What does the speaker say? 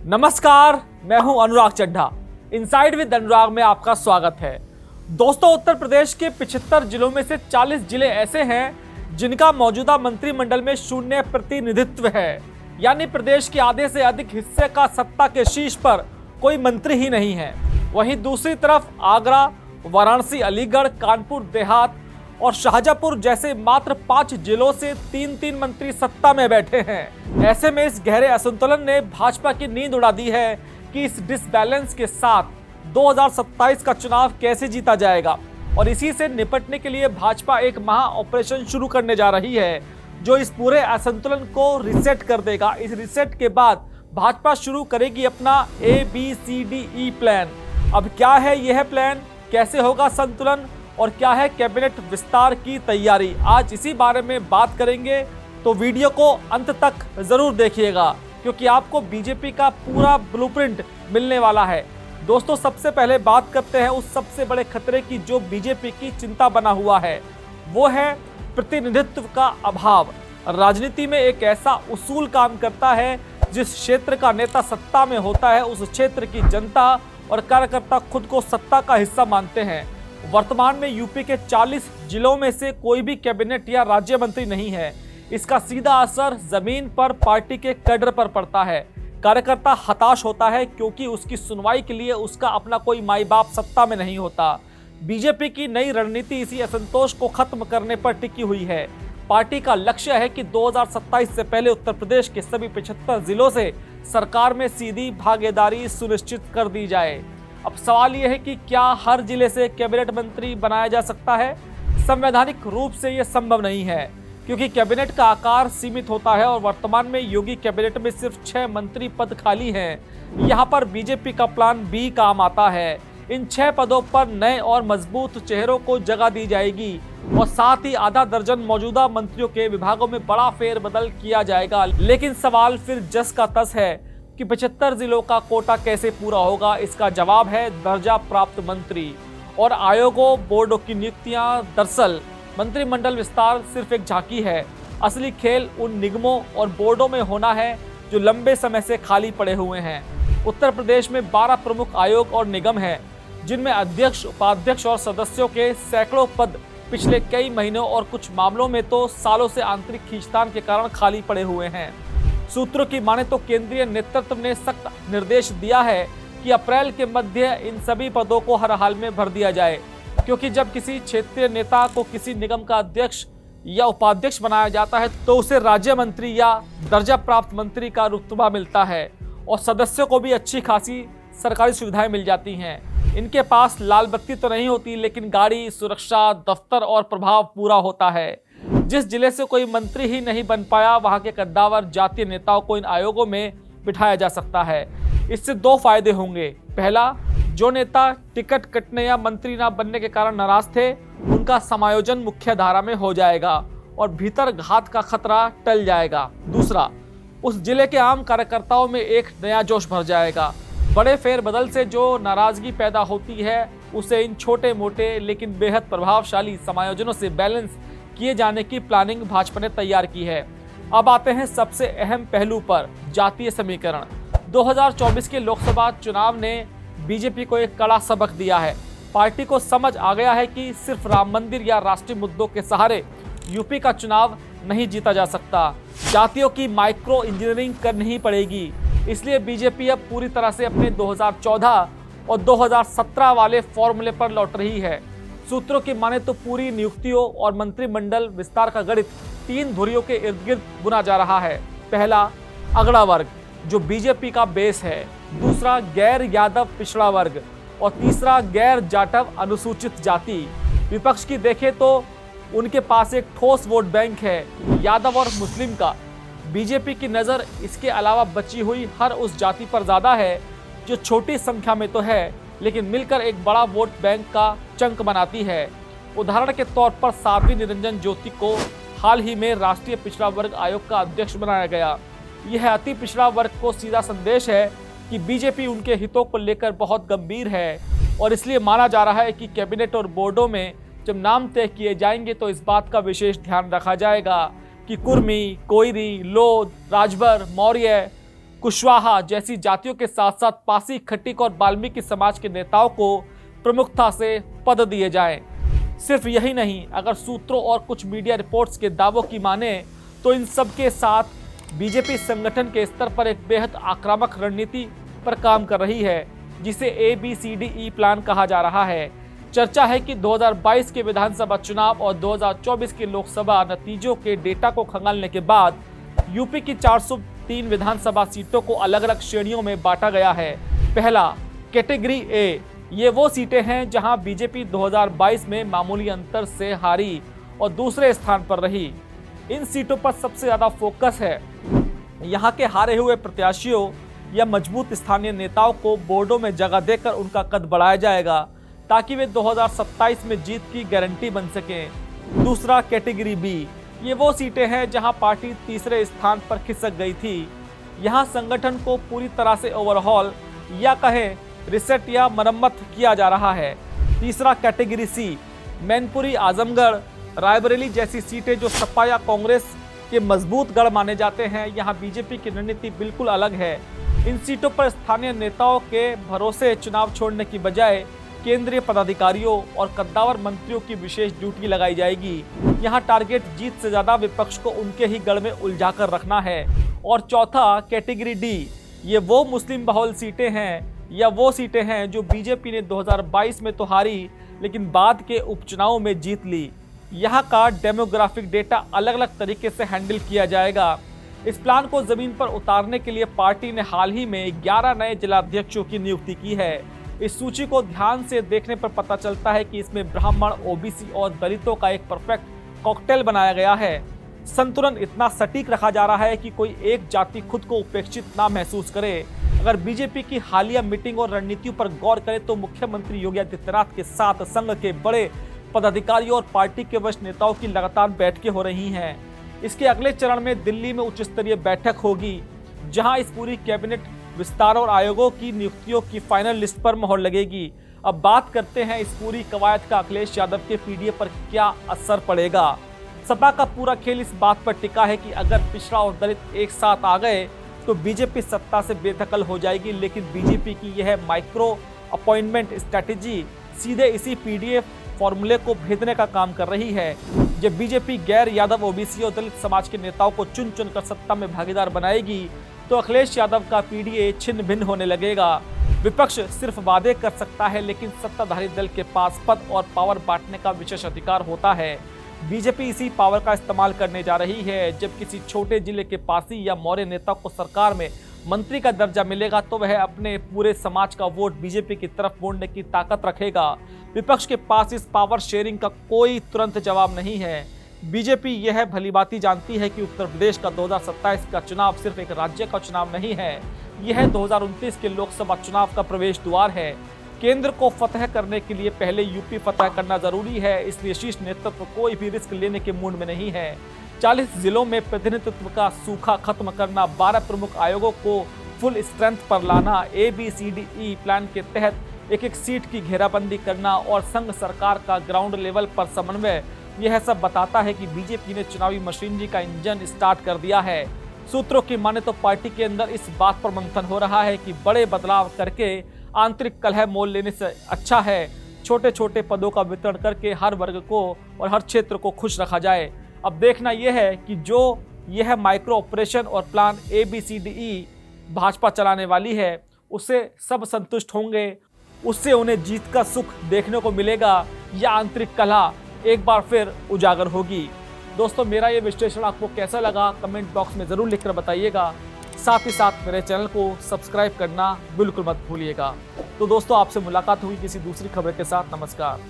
नमस्कार, मैं हूं अनुराग चड्ढा। इनसाइड विद अनुराग में आपका स्वागत है। दोस्तों, उत्तर प्रदेश के 75 जिलों में से 40 जिले ऐसे हैं जिनका मौजूदा मंत्रिमंडल में शून्य प्रतिनिधित्व है, यानी प्रदेश के आधे से अधिक हिस्से का सत्ता के शीर्ष पर कोई मंत्री ही नहीं है। वहीं दूसरी तरफ आगरा, वाराणसी, अलीगढ़, कानपुर देहात और शाहजहांपुर जैसे मात्र 5 जिलों से 3-3 मंत्री सत्ता में बैठे हैं। ऐसे में इस गहरे असंतुलन ने भाजपा की नींद उड़ा दी है कि इस डिसबैलेंस के साथ 2027 का चुनाव कैसे जीता जाएगा। और इसी से निपटने के लिए भाजपा एक महा ऑपरेशन शुरू करने जा रही है जो इस पूरे असंतुलन को रिसेट कर देगा। इस रिसेट के बाद भाजपा शुरू करेगी अपना ABCDE प्लान। अब क्या है यह प्लान, कैसे होगा संतुलन और क्या है कैबिनेट विस्तार की तैयारी, आज इसी बारे में बात करेंगे। तो वीडियो को अंत तक जरूर देखिएगा क्योंकि आपको बीजेपी का पूरा ब्लूप्रिंट मिलने वाला है। दोस्तों, सबसे पहले बात करते हैं उस सबसे बड़े खतरे की जो बीजेपी की चिंता बना हुआ है, वो है प्रतिनिधित्व का अभाव। राजनीति में एक ऐसा उसूल काम करता है, जिस क्षेत्र का नेता सत्ता में होता है उस क्षेत्र की जनता और कार्यकर्ता खुद को सत्ता का हिस्सा मानते हैं। वर्तमान में यूपी के 40 जिलों में से कोई भी कैबिनेट या राज्य मंत्री नहीं है। इसका सीधा असर जमीन पर पार्टी के कैडर पर पड़ता है। कार्यकर्ता हताश होता है क्योंकि उसकी सुनवाई के लिए उसका अपना कोई माई बाप सत्ता में नहीं होता। बीजेपी की नई रणनीति इसी असंतोष को खत्म करने पर टिकी हुई है। पार्टी का लक्ष्य है कि 2027 से पहले उत्तर प्रदेश के सभी 75 जिलों से सरकार में सीधी भागीदारी सुनिश्चित कर दी जाए। अब सवाल यह है कि क्या हर जिले से कैबिनेट मंत्री बनाया जा सकता है? संवैधानिक रूप से यह संभव नहीं है क्योंकि कैबिनेट का आकार सीमित होता है और वर्तमान में योगी कैबिनेट में सिर्फ 6 मंत्री पद खाली हैं। यहाँ पर बीजेपी का प्लान बी काम आता है। इन 6 पदों पर नए और मजबूत चेहरों को जगह दी जाएगी और साथ ही आधा दर्जन मौजूदा मंत्रियों के विभागों में बड़ा फेरबदल किया जाएगा। लेकिन सवाल फिर जस का तस है कि 75 जिलों का कोटा कैसे पूरा होगा। इसका जवाब है दर्जा प्राप्त मंत्री और आयोगों, बोर्डों की नियुक्तियां। दरअसल मंत्रिमंडल विस्तार सिर्फ एक झांकी है। असली खेल उन निगमों और बोर्डों में होना है जो लंबे समय से खाली पड़े हुए हैं। उत्तर प्रदेश में 12 प्रमुख आयोग और निगम हैं जिनमें अध्यक्ष, उपाध्यक्ष और सदस्यों के सैकड़ों पद पिछले कई महीनों और कुछ मामलों में तो सालों से आंतरिक खींचतान के कारण खाली पड़े हुए हैं। सूत्रों की माने तो केंद्रीय नेतृत्व ने सख्त निर्देश दिया है कि अप्रैल के मध्य इन सभी पदों को हर हाल में भर दिया जाए, क्योंकि जब किसी क्षेत्रीय नेता को किसी निगम का अध्यक्ष या उपाध्यक्ष बनाया जाता है तो उसे राज्य मंत्री या दर्जा प्राप्त मंत्री का रुतबा मिलता है और सदस्यों को भी अच्छी खासी सरकारी सुविधाएं मिल जाती हैं। इनके पास लाल बत्ती तो नहीं होती, लेकिन गाड़ी, सुरक्षा, दफ्तर और प्रभाव पूरा होता है। जिस जिले से कोई मंत्री ही नहीं बन पाया, वहां के कद्दावर जातीय नेताओं को इन आयोगों में बिठाया जा सकता है। इससे 2 फायदे होंगे। पहला, जो नेता टिकट कटने या मंत्री ना बनने के कारण नाराज थे, उनका समायोजन मुख्य धारा में हो जाएगा और भीतर घात का खतरा टल जाएगा। दूसरा, उस जिले के आम कार्यकर्ताओं में एक नया जोश भर जाएगा। बड़े फेरबदल से जो नाराजगी पैदा होती है, उसे इन छोटे मोटे लेकिन बेहद प्रभावशाली समायोजनों से बैलेंस किए जाने की प्लानिंग भाजपा ने तैयार की है। अब आते हैं सबसे अहम पहलू पर, जातीय समीकरण। 2024 के लोकसभा चुनाव ने बीजेपी को एक कड़ा सबक दिया है। पार्टी को समझ आ गया है कि सिर्फ राम मंदिर या राष्ट्रीय मुद्दों के सहारे यूपी का चुनाव नहीं जीता जा सकता। जातियों की माइक्रो इंजीनियरिंग करनी ही पड़ेगी। इसलिए बीजेपी अब पूरी तरह से अपने 2014 और 2017 वाले फॉर्मूले पर लौट रही है। सूत्रों की माने तो पूरी नियुक्तियों और मंत्रिमंडल विस्तार का गणित 3 धुरियों के इर्द गिर्द बुना जा रहा है। पहला, अगड़ा वर्ग जो बीजेपी का बेस है। दूसरा, गैर यादव पिछड़ा वर्ग और तीसरा, गैर जाटव अनुसूचित जाति। विपक्ष की देखें तो उनके पास एक ठोस वोट बैंक है, यादव और मुस्लिम का। बीजेपी की नज़र इसके अलावा बची हुई हर उस जाति पर ज़्यादा है जो छोटी संख्या में तो है लेकिन मिलकर एक बड़ा वोट बैंक का चंक बनाती है। उदाहरण के तौर पर साध्वी निरंजन ज्योति को हाल ही में राष्ट्रीय पिछड़ा वर्ग आयोग का अध्यक्ष बनाया गया। यह अति पिछड़ा वर्ग को सीधा संदेश है कि बीजेपी उनके हितों को लेकर बहुत गंभीर है और इसलिए माना जा रहा है कि कैबिनेट और बोर्डों में जब नाम तय किए जाएंगे तो इस बात का विशेष ध्यान रखा जाएगा कि कुर्मी, कोयरी, लोध, राजभर, मौर्य कुशवाहा जैसी जातियों के साथ साथ पासी, खट्टिक और वाल्मीकि समाज के नेताओं को प्रमुखता से पद दिए जाएं। सिर्फ यही नहीं, अगर सूत्रों और कुछ मीडिया रिपोर्ट्स के दावों की माने तो इन सब के साथ बीजेपी संगठन के स्तर पर एक बेहद आक्रामक रणनीति पर काम कर रही है, जिसे ABCDE प्लान कहा जा रहा है। चर्चा है कि 2022 के विधानसभा चुनाव और 2024 के लोकसभा नतीजों के डेटा को खंगालने के बाद यूपी की 403 विधानसभा सीटों को अलग अलग श्रेणियों में बांटा गया है। पहला, कैटेगरी ए, ये वो सीटें हैं जहां बीजेपी 2022 में मामूली अंतर से हारी और दूसरे स्थान पर रही। इन सीटों पर सबसे ज्यादा फोकस है। यहां के हारे हुए प्रत्याशियों या मजबूत स्थानीय नेताओं को बोर्डों में जगह देकर उनका कद बढ़ाया जाएगा ताकि वे 2027 में जीत की गारंटी बन सकें। दूसरा, कैटेगरी बी, ये वो सीटें हैं जहां पार्टी तीसरे स्थान पर खिसक गई थी। यहां संगठन को पूरी तरह से ओवरहॉल या कहें रिसेट या मरम्मत किया जा रहा है। तीसरा, कैटेगरी सी, मैनपुरी, आजमगढ़, रायबरेली जैसी सीटें जो सपा या कांग्रेस के मजबूत गढ़ माने जाते हैं। यहाँ बीजेपी की रणनीति बिल्कुल अलग है। इन सीटों पर स्थानीय नेताओं के भरोसे चुनाव छोड़ने की बजाय केंद्रीय पदाधिकारियों और कद्दावर मंत्रियों की विशेष ड्यूटी लगाई जाएगी। यहाँ टारगेट जीत से ज्यादा विपक्ष को उनके ही गढ़ में उलझाकर रखना है। और चौथा, कैटेगरी डी, ये वो मुस्लिम बहुल सीटें हैं या वो सीटें हैं जो बीजेपी ने 2022 में तो हारी लेकिन बाद के उपचुनावों में जीत ली। यहाँ का डेमोग्राफिक डेटा अलग अलग तरीके से हैंडल किया जाएगा। इस प्लान को जमीन पर उतारने के लिए पार्टी ने हाल ही में 11 नए जिलाध्यक्षों की नियुक्ति की है। इस सूची को ध्यान से देखने पर पता चलता है कि इसमें ब्राह्मण, ओबीसी और दलितों का एक परफेक्ट कॉकटेल बनाया गया है। संतुलन इतना सटीक रखा जा रहा है कि कोई एक जाति खुद को उपेक्षित ना महसूस करे। अगर बीजेपी की हालिया मीटिंग और रणनीतियों पर गौर करें तो मुख्यमंत्री योगी आदित्यनाथ के साथ संघ के बड़े पदाधिकारियों और पार्टी के वरिष्ठ नेताओं की लगातार बैठकें हो रही हैं। इसके अगले चरण में दिल्ली में उच्च स्तरीय बैठक होगी, जहां इस पूरी कैबिनेट विस्तार और आयोगों की नियुक्तियों की फाइनल लिस्ट पर मोहर लगेगी। अब बात करते हैं इस पूरी कवायद का अखिलेश यादव के पीडीए पर क्या असर पड़ेगा। सपा का पूरा खेल इस बात पर टिका है कि अगर पिछड़ा और दलित एक साथ आ गए तो बीजेपी सत्ता से बेदखल हो जाएगी, लेकिन बीजेपी की यह माइक्रो अपॉइंटमेंट स्ट्रैटेजी सीधे इसी पीडीए फॉर्मूले को भेदने का काम कर रही है। जब बीजेपी गैर यादव, ओबीसी और दलित समाज के नेताओं को चुन चुनकर सत्ता में भागीदार बनाएगी तो अखिलेश यादव का पीडीए छिन्न भिन्न होने लगेगा। विपक्ष सिर्फ वादे कर सकता है, लेकिन सत्ताधारी दल के पास पद और पावर बांटने का विशेष अधिकार होता है। बीजेपी इसी पावर का इस्तेमाल करने जा रही है। जब किसी छोटे जिले के पासी या मौर्य नेता को सरकार में मंत्री का दर्जा मिलेगा तो वह अपने पूरे समाज का वोट बीजेपी की तरफ मोड़ने की ताकत रखेगा। विपक्ष के पास इस पावर शेयरिंग का कोई तुरंत जवाब नहीं है। बीजेपी यह भलीभांति जानती है कि उत्तर प्रदेश का 2027 का चुनाव सिर्फ एक राज्य का चुनाव नहीं है, यह 2029 के लोकसभा चुनाव का प्रवेश द्वार है। केंद्र को फतह करने के लिए पहले यूपी फतह करना जरूरी है, इसलिए शीर्ष नेतृत्व कोई भी रिस्क लेने के मूड में नहीं है। 40 जिलों में प्रतिनिधित्व का सूखा खत्म करना, 12 प्रमुख आयोगों को फुल स्ट्रेंथ पर लाना, ABCDE प्लान के तहत एक एक सीट की घेराबंदी करना और संघ सरकार का ग्राउंड लेवल पर समन्वय, यह सब बताता है कि बीजेपी ने चुनावी मशीनरी का इंजन स्टार्ट कर दिया है। सूत्रों की माने तो पार्टी के अंदर इस बात पर मंथन हो रहा है कि बड़े बदलाव करके आंतरिक कलह मोल लेने से अच्छा है छोटे छोटे पदों का वितरण करके हर वर्ग को और हर क्षेत्र को खुश रखा जाए। अब देखना यह है कि जो यह माइक्रो ऑपरेशन और प्लान ABCDE भाजपा चलाने वाली है उससे सब संतुष्ट होंगे, उससे उन्हें जीत का सुख देखने को मिलेगा या आंतरिक कलह एक बार फिर उजागर होगी। दोस्तों, मेरा ये विश्लेषण आपको कैसा लगा कमेंट बॉक्स में ज़रूर लिखकर बताइएगा। साथ ही साथ मेरे चैनल को सब्सक्राइब करना बिल्कुल मत भूलिएगा। तो दोस्तों, आपसे मुलाकात हुई किसी दूसरी खबर के साथ। नमस्कार।